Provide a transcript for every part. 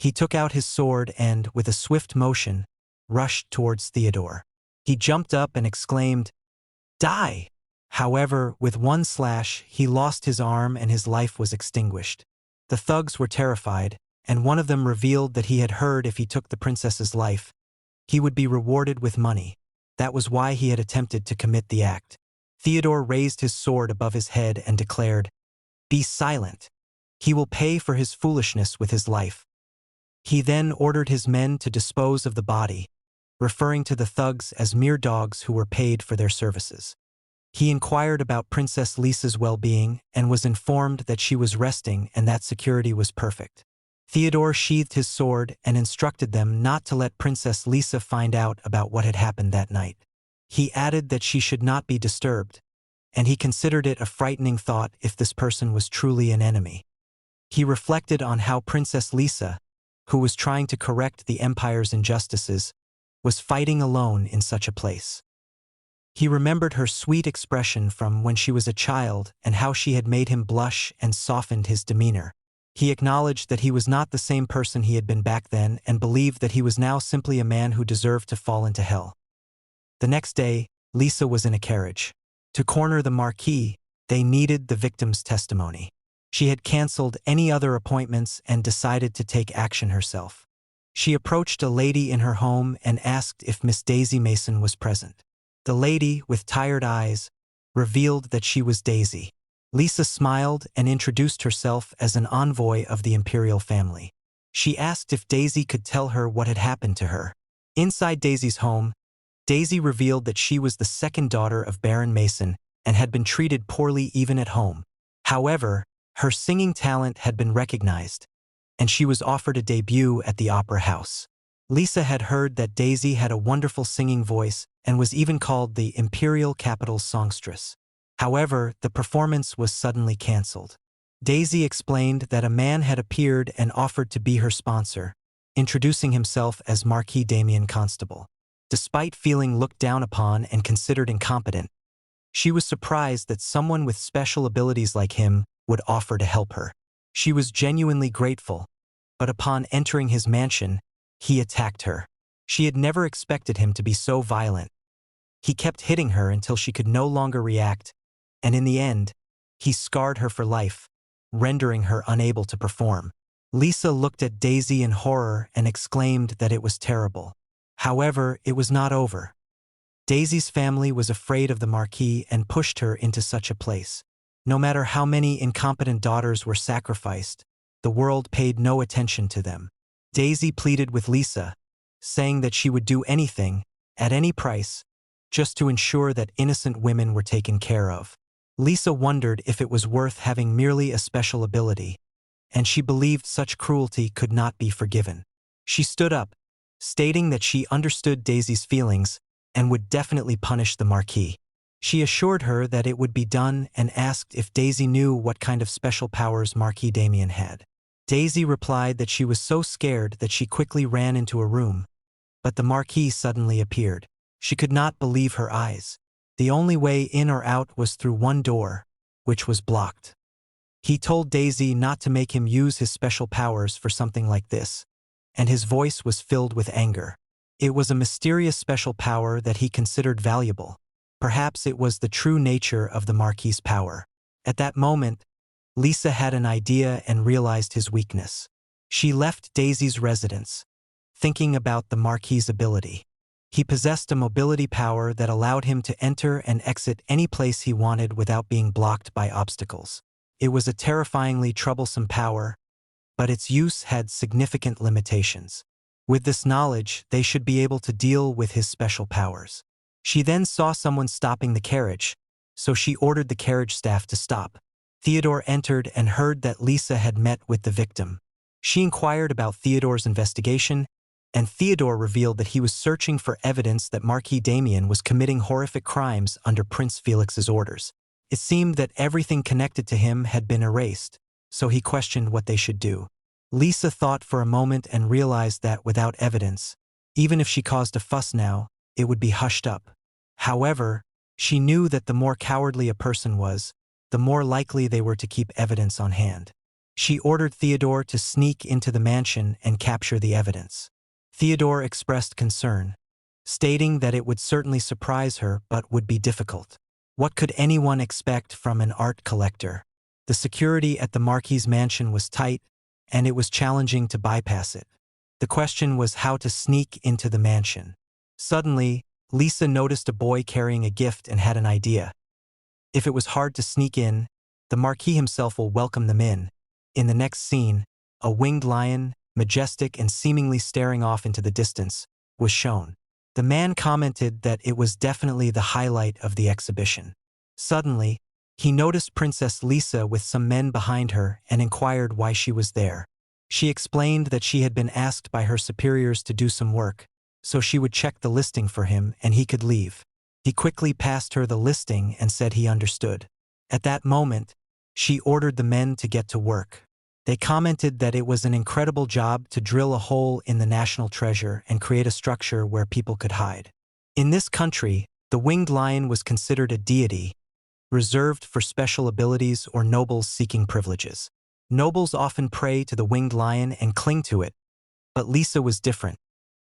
He took out his sword and, with a swift motion, rushed towards Theodore. He jumped up and exclaimed, "Die!" However, with one slash, he lost his arm and his life was extinguished. The thugs were terrified, and one of them revealed that he had heard if he took the princess's life, he would be rewarded with money. That was why he had attempted to commit the act. Theodore raised his sword above his head and declared, "Be silent. He will pay for his foolishness with his life." He then ordered his men to dispose of the body, referring to the thugs as mere dogs who were paid for their services. He inquired about Princess Lisa's well-being and was informed that she was resting and that security was perfect. Theodore sheathed his sword and instructed them not to let Princess Lisa find out about what had happened that night. He added that she should not be disturbed, and he considered it a frightening thought if this person was truly an enemy. He reflected on how Princess Lisa, who was trying to correct the empire's injustices, was fighting alone in such a place. He remembered her sweet expression from when she was a child and how she had made him blush and softened his demeanor. He acknowledged that he was not the same person he had been back then and believed that he was now simply a man who deserved to fall into hell. The next day, Lisa was in a carriage. To corner the Marquis, they needed the victim's testimony. She had cancelled any other appointments and decided to take action herself. She approached a lady in her home and asked if Miss Daisy Mason was present. The lady, with tired eyes, revealed that she was Daisy. Lisa smiled and introduced herself as an envoy of the imperial family. She asked if Daisy could tell her what had happened to her. Inside Daisy's home, Daisy revealed that she was the second daughter of Baron Mason and had been treated poorly even at home. However, her singing talent had been recognized, and she was offered a debut at the Opera House. Lisa had heard that Daisy had a wonderful singing voice and was even called the Imperial Capital's songstress. However, the performance was suddenly cancelled. Daisy explained that a man had appeared and offered to be her sponsor, introducing himself as Marquis Damien Constable. Despite feeling looked down upon and considered incompetent, she was surprised that someone with special abilities like him would offer to help her. She was genuinely grateful, but upon entering his mansion, he attacked her. She had never expected him to be so violent. He kept hitting her until she could no longer react, and in the end, he scarred her for life, rendering her unable to perform. Lisa looked at Daisy in horror and exclaimed that it was terrible. However, it was not over. Daisy's family was afraid of the Marquis and pushed her into such a place. No matter how many incompetent daughters were sacrificed, the world paid no attention to them. Daisy pleaded with Lisa, saying that she would do anything, at any price, just to ensure that innocent women were taken care of. Lisa wondered if it was worth having merely a special ability, and she believed such cruelty could not be forgiven. She stood up, stating that she understood Daisy's feelings and would definitely punish the Marquis. She assured her that it would be done and asked if Daisy knew what kind of special powers Marquis Damien had. Daisy replied that she was so scared that she quickly ran into a room, but the Marquis suddenly appeared. She could not believe her eyes. The only way in or out was through one door, which was blocked. He told Daisy not to make him use his special powers for something like this, and his voice was filled with anger. It was a mysterious special power that he considered valuable. Perhaps it was the true nature of the Marquis's power. At that moment, Lisa had an idea and realized his weakness. She left Daisy's residence, thinking about the Marquis's ability. He possessed a mobility power that allowed him to enter and exit any place he wanted without being blocked by obstacles. It was a terrifyingly troublesome power, but its use had significant limitations. With this knowledge, they should be able to deal with his special powers. She then saw someone stopping the carriage, so she ordered the carriage staff to stop. Theodore entered and heard that Lisa had met with the victim. She inquired about Theodore's investigation, and Theodore revealed that he was searching for evidence that Marquis Damien was committing horrific crimes under Prince Felix's orders. It seemed that everything connected to him had been erased, so he questioned what they should do. Lisa thought for a moment and realized that without evidence, even if she caused a fuss now, it would be hushed up. However, she knew that the more cowardly a person was, the more likely they were to keep evidence on hand. She ordered Theodore to sneak into the mansion and capture the evidence. Theodore expressed concern, stating that it would certainly surprise her but would be difficult. What could anyone expect from an art collector? The security at the Marquis's mansion was tight, and it was challenging to bypass it. The question was how to sneak into the mansion. Suddenly, Lisa noticed a boy carrying a gift and had an idea. If it was hard to sneak in, the Marquis himself will welcome them in. In the next scene, a winged lion, majestic and seemingly staring off into the distance, was shown. The man commented that it was definitely the highlight of the exhibition. Suddenly, he noticed Princess Lisa with some men behind her and inquired why she was there. She explained that she had been asked by her superiors to do some work, so she would check the listing for him and he could leave. He quickly passed her the listing and said he understood. At that moment, she ordered the men to get to work. They commented that it was an incredible job to drill a hole in the national treasure and create a structure where people could hide. In this country, the winged lion was considered a deity, reserved for special abilities or nobles seeking privileges. Nobles often pray to the winged lion and cling to it, but Lisa was different.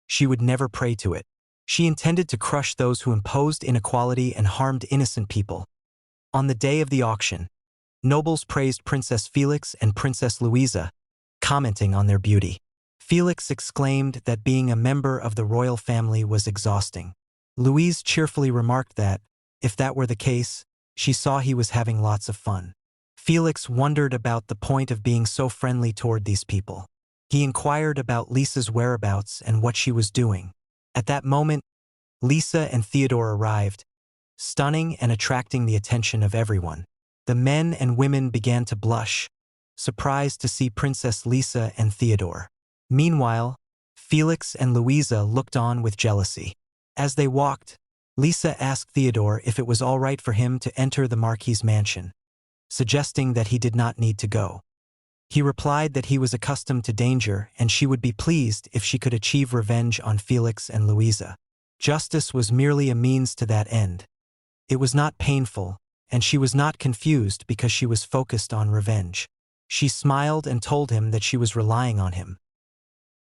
She would never pray to it. She intended to crush those who imposed inequality and harmed innocent people. On the day of the auction, nobles praised Princess Felix and Princess Louisa, commenting on their beauty. Felix exclaimed that being a member of the royal family was exhausting. Louise cheerfully remarked that, if that were the case, she saw he was having lots of fun. Felix wondered about the point of being so friendly toward these people. He inquired about Lisa's whereabouts and what she was doing. At that moment, Lisa and Theodore arrived, stunning and attracting the attention of everyone. The men and women began to blush, surprised to see Princess Lisa and Theodore. Meanwhile, Felix and Louisa looked on with jealousy. As they walked, Lisa asked Theodore if it was all right for him to enter the Marquis's mansion, suggesting that he did not need to go. He replied that he was accustomed to danger and she would be pleased if she could achieve revenge on Felix and Louisa. Justice was merely a means to that end. It was not painful, and she was not confused because she was focused on revenge. She smiled and told him that she was relying on him.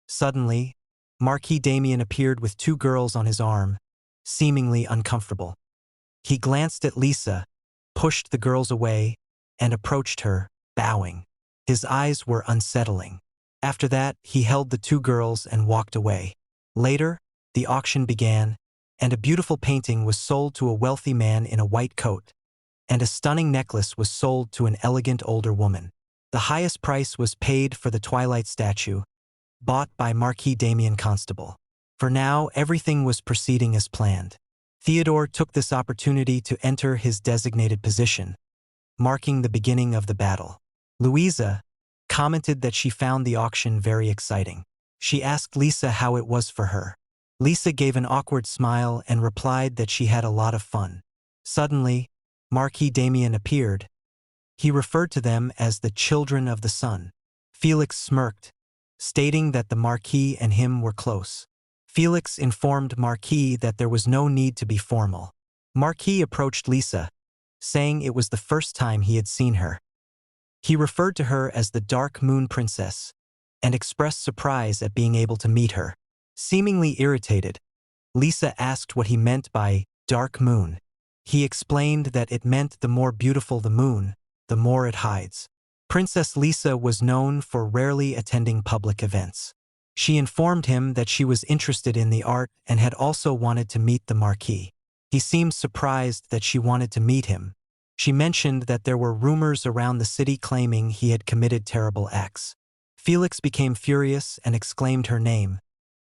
Suddenly, Marquis Damien appeared with two girls on his arm, seemingly uncomfortable. He glanced at Lisa, pushed the girls away, and approached her, bowing. His eyes were unsettling. After that, he held the two girls and walked away. Later, the auction began, and a beautiful painting was sold to a wealthy man in a white coat, and a stunning necklace was sold to an elegant older woman. The highest price was paid for the Twilight statue, bought by Marquis Damien Constable. For now, everything was proceeding as planned. Theodore took this opportunity to enter his designated position, marking the beginning of the battle. Louisa commented that she found the auction very exciting. She asked Lisa how it was for her. Lisa gave an awkward smile and replied that she had a lot of fun. Suddenly, Marquis Damien appeared. He referred to them as the children of the sun. Felix smirked, stating that the Marquis and him were close. Felix informed Marquis that there was no need to be formal. Marquis approached Lisa, saying it was the first time he had seen her. He referred to her as the Dark Moon Princess, and expressed surprise at being able to meet her. Seemingly irritated, Lisa asked what he meant by dark moon. He explained that it meant the more beautiful the moon, the more it hides. Princess Lisa was known for rarely attending public events. She informed him that she was interested in the art and had also wanted to meet the Marquis. He seemed surprised that she wanted to meet him. She mentioned that there were rumors around the city claiming he had committed terrible acts. Felix became furious and exclaimed her name,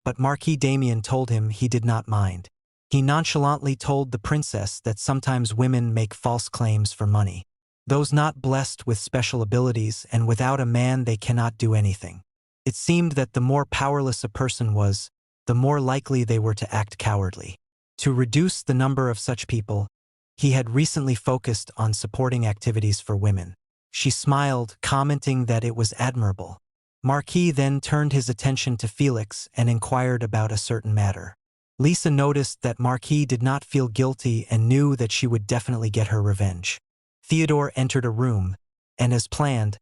but Marquis Damien told him he did not mind. He nonchalantly told the princess that sometimes women make false claims for money. Those not blessed with special abilities and without a man they cannot do anything. It seemed that the more powerless a person was, the more likely they were to act cowardly. To reduce the number of such people, he had recently focused on supporting activities for women. She smiled, commenting that it was admirable. Marquis then turned his attention to Felix and inquired about a certain matter. Lisa noticed that Marquis did not feel guilty and knew that she would definitely get her revenge. Theodore entered a room, and as planned,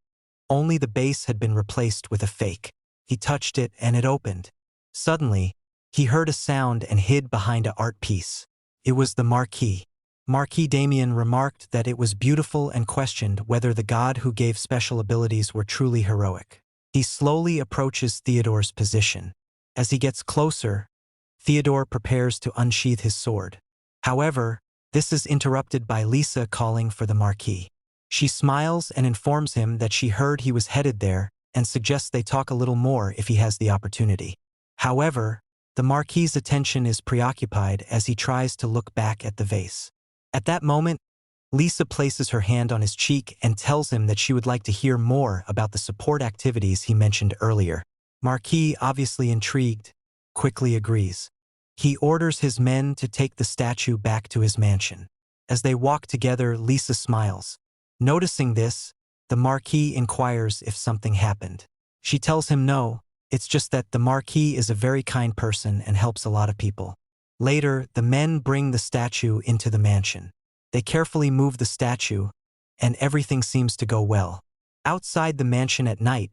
Only the base had been replaced with a fake. He touched it and it opened. Suddenly, he heard a sound and hid behind an art piece. It was the Marquis. Marquis Damien remarked that it was beautiful and questioned whether the god who gave special abilities were truly heroic. He slowly approaches Theodore's position. As he gets closer, Theodore prepares to unsheath his sword. However, this is interrupted by Lisa calling for the Marquis. She smiles and informs him that she heard he was headed there and suggests they talk a little more if he has the opportunity. However, the Marquis's attention is preoccupied as he tries to look back at the vase. At that moment, Lisa places her hand on his cheek and tells him that she would like to hear more about the support activities he mentioned earlier. Marquis, obviously intrigued, quickly agrees. He orders his men to take the statue back to his mansion. As they walk together, Lisa smiles. Noticing this, the Marquis inquires if something happened. She tells him no, it's just that the Marquis is a very kind person and helps a lot of people. Later, the men bring the statue into the mansion. They carefully move the statue, and everything seems to go well. Outside the mansion at night,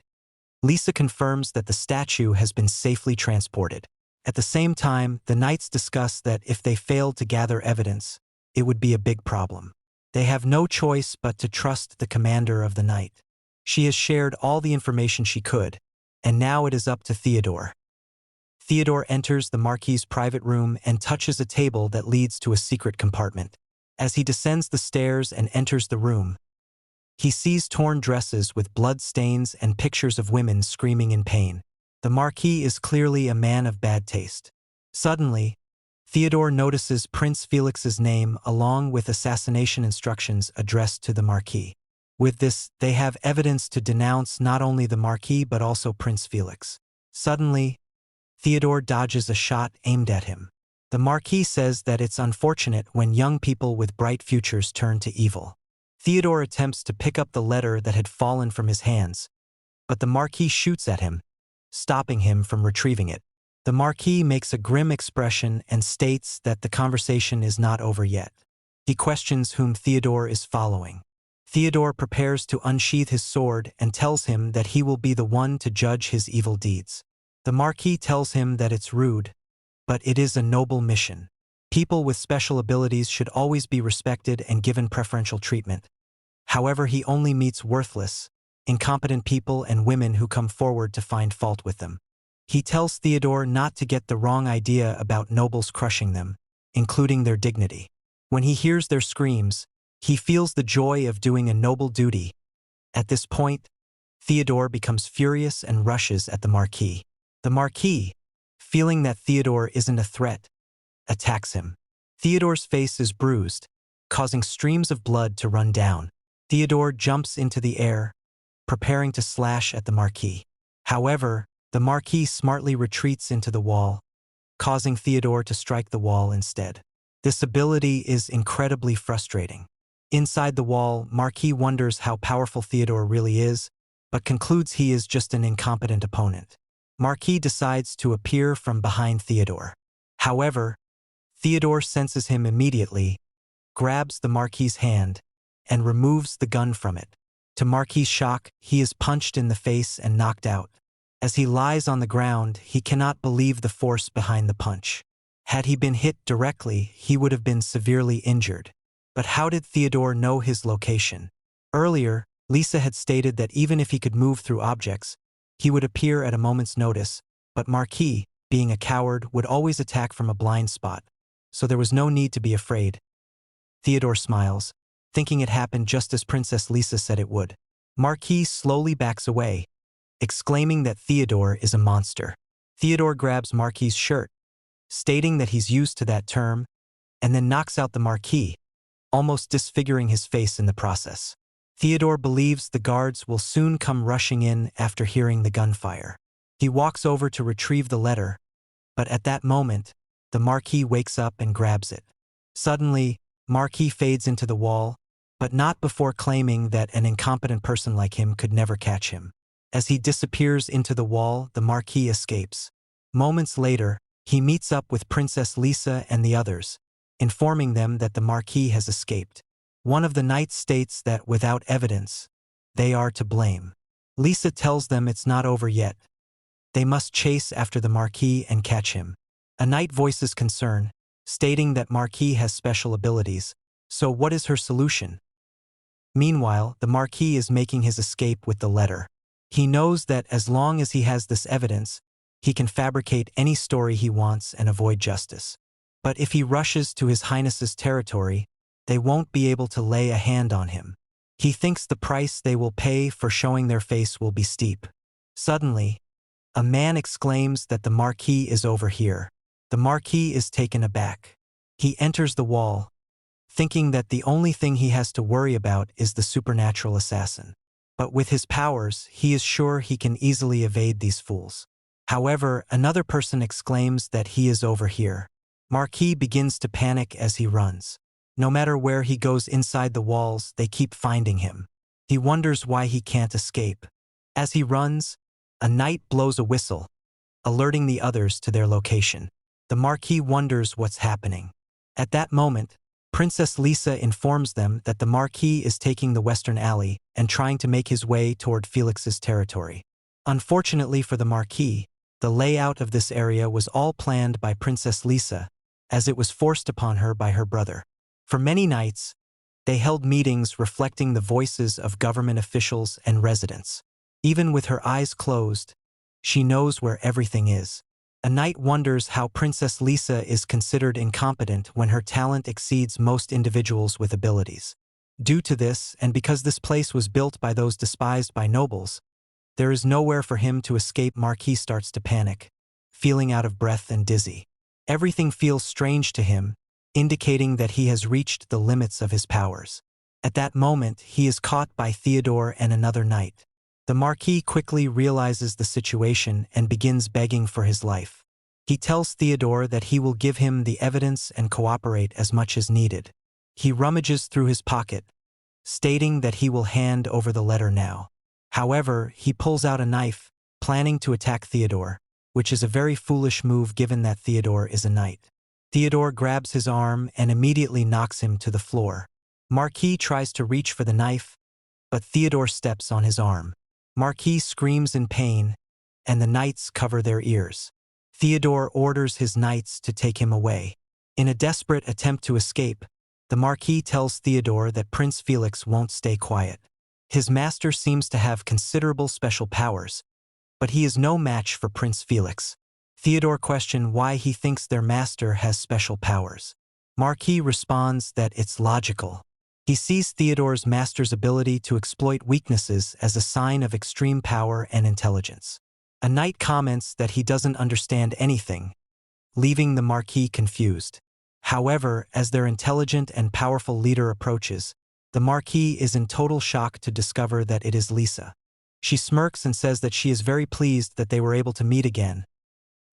Lisa confirms that the statue has been safely transported. At the same time, the knights discuss that if they failed to gather evidence, it would be a big problem. They have no choice but to trust the commander of the night. She has shared all the information she could, and now it is up to Theodore. Theodore enters the Marquis's private room and touches a table that leads to a secret compartment. As he descends the stairs and enters the room, he sees torn dresses with blood stains and pictures of women screaming in pain. The Marquis is clearly a man of bad taste. Suddenly, Theodore notices Prince Felix's name along with assassination instructions addressed to the Marquis. With this, they have evidence to denounce not only the Marquis but also Prince Felix. Suddenly, Theodore dodges a shot aimed at him. The Marquis says that it's unfortunate when young people with bright futures turn to evil. Theodore attempts to pick up the letter that had fallen from his hands, but the Marquis shoots at him, stopping him from retrieving it. The Marquis makes a grim expression and states that the conversation is not over yet. He questions whom Theodore is following. Theodore prepares to unsheath his sword and tells him that he will be the one to judge his evil deeds. The Marquis tells him that it's rude, but it is a noble mission. People with special abilities should always be respected and given preferential treatment. However, he only meets worthless, incompetent people and women who come forward to find fault with them. He tells Theodore not to get the wrong idea about nobles crushing them, including their dignity. When he hears their screams, he feels the joy of doing a noble duty. At this point, Theodore becomes furious and rushes at the Marquis. The Marquis, feeling that Theodore isn't a threat, attacks him. Theodore's face is bruised, causing streams of blood to run down. Theodore jumps into the air, preparing to slash at the Marquis. However, the Marquis smartly retreats into the wall, causing Theodore to strike the wall instead. This ability is incredibly frustrating. Inside the wall, Marquis wonders how powerful Theodore really is, but concludes he is just an incompetent opponent. Marquis decides to appear from behind Theodore. However, Theodore senses him immediately, grabs the Marquis's hand, and removes the gun from it. To Marquis's shock, he is punched in the face and knocked out. As he lies on the ground, he cannot believe the force behind the punch. Had he been hit directly, he would have been severely injured. But how did Theodore know his location? Earlier, Lisa had stated that even if he could move through objects, he would appear at a moment's notice, but Marquis, being a coward, would always attack from a blind spot, so there was no need to be afraid. Theodore smiles, thinking it happened just as Princess Lisa said it would. Marquis slowly backs away, exclaiming that Theodore is a monster. Theodore grabs Marquis's shirt, stating that he's used to that term, and then knocks out the Marquis, almost disfiguring his face in the process. Theodore believes the guards will soon come rushing in after hearing the gunfire. He walks over to retrieve the letter, but at that moment, the Marquis wakes up and grabs it. Suddenly, Marquis fades into the wall, but not before claiming that an incompetent person like him could never catch him. As he disappears into the wall, the Marquis escapes. Moments later, he meets up with Princess Lisa and the others, informing them that the Marquis has escaped. One of the knights states that without evidence, they are to blame. Lisa tells them it's not over yet. They must chase after the Marquis and catch him. A knight voices concern, stating that Marquis has special abilities, so what is her solution? Meanwhile, the Marquis is making his escape with the letter. He knows that as long as he has this evidence, he can fabricate any story he wants and avoid justice. But if he rushes to His Highness's territory, they won't be able to lay a hand on him. He thinks the price they will pay for showing their face will be steep. Suddenly, a man exclaims that the Marquis is over here. The Marquis is taken aback. He enters the wall, thinking that the only thing he has to worry about is the supernatural assassin. But with his powers, he is sure he can easily evade these fools. However, another person exclaims that he is over here. Marquis begins to panic as he runs. No matter where he goes inside the walls, they keep finding him. He wonders why he can't escape. As he runs, a knight blows a whistle, alerting the others to their location. The Marquis wonders what's happening. At that moment, Princess Lisa informs them that the Marquis is taking the Western Alley and trying to make his way toward Felix's territory. Unfortunately for the Marquis, the layout of this area was all planned by Princess Lisa, as it was forced upon her by her brother. For many nights, they held meetings reflecting the voices of government officials and residents. Even with her eyes closed, she knows where everything is. A knight wonders how Princess Lisa is considered incompetent when her talent exceeds most individuals with abilities. Due to this, and because this place was built by those despised by nobles, there is nowhere for him to escape. Marquis starts to panic, feeling out of breath and dizzy. Everything feels strange to him, indicating that he has reached the limits of his powers. At that moment, he is caught by Theodore and another knight. The Marquis quickly realizes the situation and begins begging for his life. He tells Theodore that he will give him the evidence and cooperate as much as needed. He rummages through his pocket, stating that he will hand over the letter now. However, he pulls out a knife, planning to attack Theodore, which is a very foolish move given that Theodore is a knight. Theodore grabs his arm and immediately knocks him to the floor. Marquis tries to reach for the knife, but Theodore steps on his arm. Marquis screams in pain, and the knights cover their ears. Theodore orders his knights to take him away. In a desperate attempt to escape, the Marquis tells Theodore that Prince Felix won't stay quiet. His master seems to have considerable special powers, but he is no match for Prince Felix. Theodore questions why he thinks their master has special powers. Marquis responds that it's logical. He sees Theodore's master's ability to exploit weaknesses as a sign of extreme power and intelligence. A knight comments that he doesn't understand anything, leaving the Marquis confused. However, as their intelligent and powerful leader approaches, the Marquis is in total shock to discover that it is Lisa. She smirks and says that she is very pleased that they were able to meet again.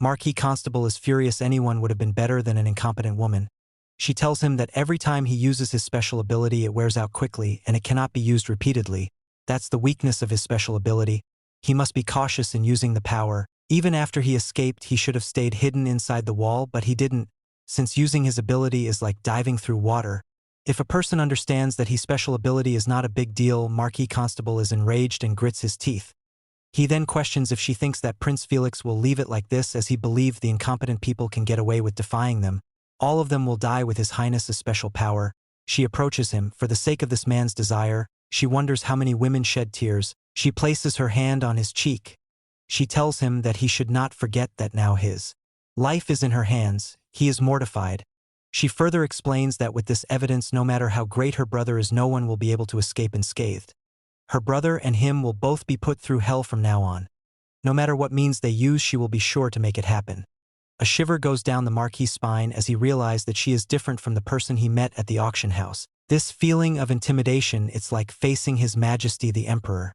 Marquis Constable is furious. Anyone would have been better than an incompetent woman. She tells him that every time he uses his special ability it wears out quickly and it cannot be used repeatedly. That's the weakness of his special ability. He must be cautious in using the power. Even after he escaped, he should have stayed hidden inside the wall, but he didn't, since using his ability is like diving through water. If a person understands that his special ability is not a big deal, Marquis Constable is enraged and grits his teeth. He then questions if she thinks that Prince Felix will leave it like this, as he believed the incompetent people can get away with defying them. All of them will die with His Highness's special power. She approaches him. For the sake of this man's desire, she wonders how many women shed tears. She places her hand on his cheek. She tells him that he should not forget that now his life is in her hands. He is mortified. She further explains that with this evidence, no matter how great her brother is, no one will be able to escape unscathed. Her brother and him will both be put through hell from now on. No matter what means they use, she will be sure to make it happen. A shiver goes down the Marquis' spine as he realizes that she is different from the person he met at the auction house. This feeling of intimidation, it's like facing His Majesty the Emperor.